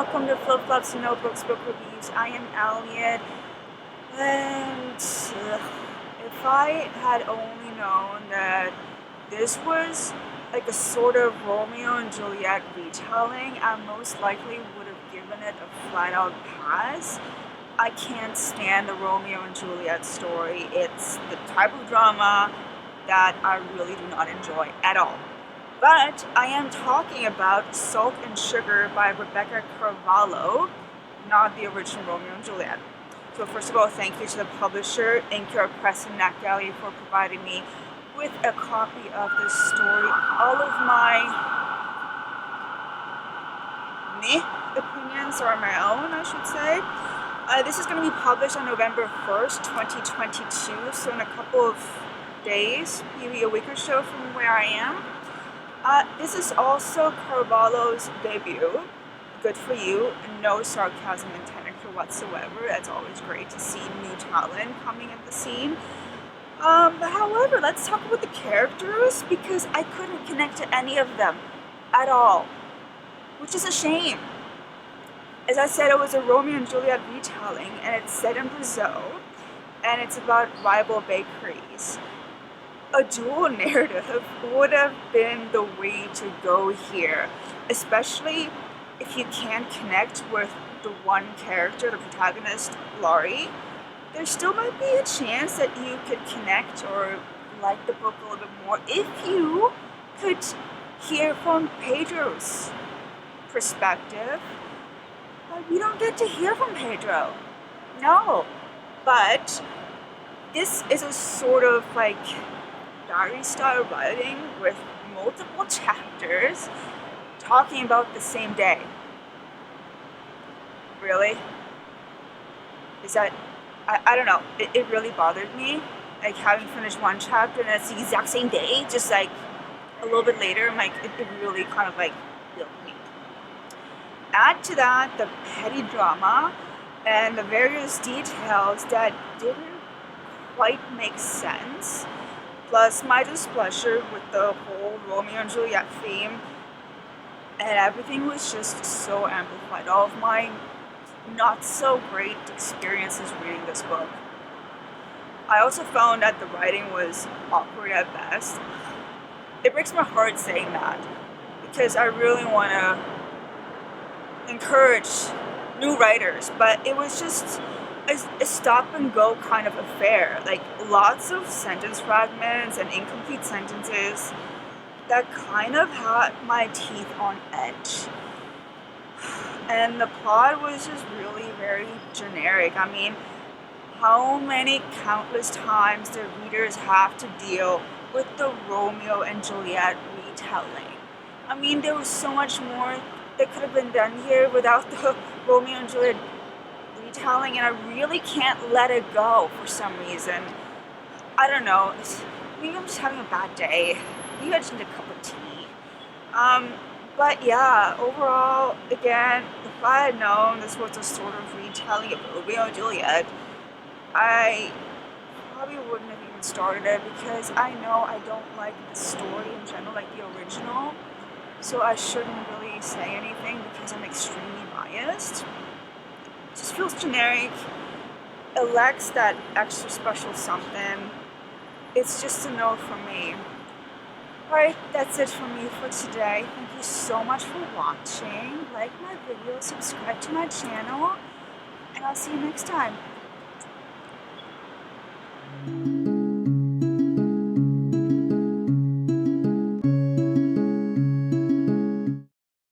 welcome to Flipflops'n'Notebooks book reviews. I am Elliot, and if I had only known that this was like a sort of Romeo and Juliet retelling, I most likely would have given it a flat-out pass. I can't stand the Romeo and Juliet story. It's the type of drama that I really do not enjoy at all. But I am talking about Salt and Sugar by Carvalho, not the original Romeo and Juliet. So first of all, thank you to the publisher, Inkyard and NetGalley, for providing me with a copy of this story. All of my opinions are my own, I should say. This is going to be published on November 1st, 2022, so in a couple of days, maybe a week or so from where I am. This is also Carvalho's debut. Good for you. No sarcasm intended for whatsoever. It's always great to see new talent coming in the scene. However, let's talk about the characters, because I couldn't connect to any of them at all, which is a shame. As I said, it was a Romeo and Juliet retelling, and it's set in Brazil, and it's about rival bakeries. A dual narrative would have been the way to go here, especially if you can't connect with the one character, the protagonist, Laurie. There still might be a chance that you could connect or like the book a little bit more if you could hear from Pedro's perspective. But we don't get to hear from Pedro. No. But this is a sort of like diary style writing with multiple chapters talking about the same day. Really? Is that, I don't know, it really bothered me, like having finished one chapter and it's the exact same day, just like a little bit later. I'm like, it really kind of like killed me. Add to that the petty drama and the various details that didn't quite make sense, plus my displeasure with the whole Romeo and Juliet theme, and everything was just so amplified. All of my not so great experiences reading this book. I also found that the writing was awkward at best. It breaks my heart saying that, because I really want to encourage new writers, but it was just a stop and go kind of affair. Like lots of sentence fragments and incomplete sentences that kind of had my teeth on edge. And the plot was just really very generic. I mean, how many countless times do readers have to deal with the Romeo and Juliet retelling? I mean, there was so much more that could have been done here without the Romeo and Juliet retelling, and I really can't let it go for some reason. I don't know. Maybe I'm just having a bad day. Maybe I just need a cup of tea. But yeah, overall, again, if I had known this was a sort of retelling of Romeo and Juliet, I probably wouldn't have even started it, because I know I don't like the story in general, like the original. So I shouldn't really say anything because I'm extremely biased. It just feels generic. It lacks that extra special something. It's just a no from me. Alright, that's it from me for today. Thank you so much for watching. Like my video, subscribe to my channel, and I'll see you next time.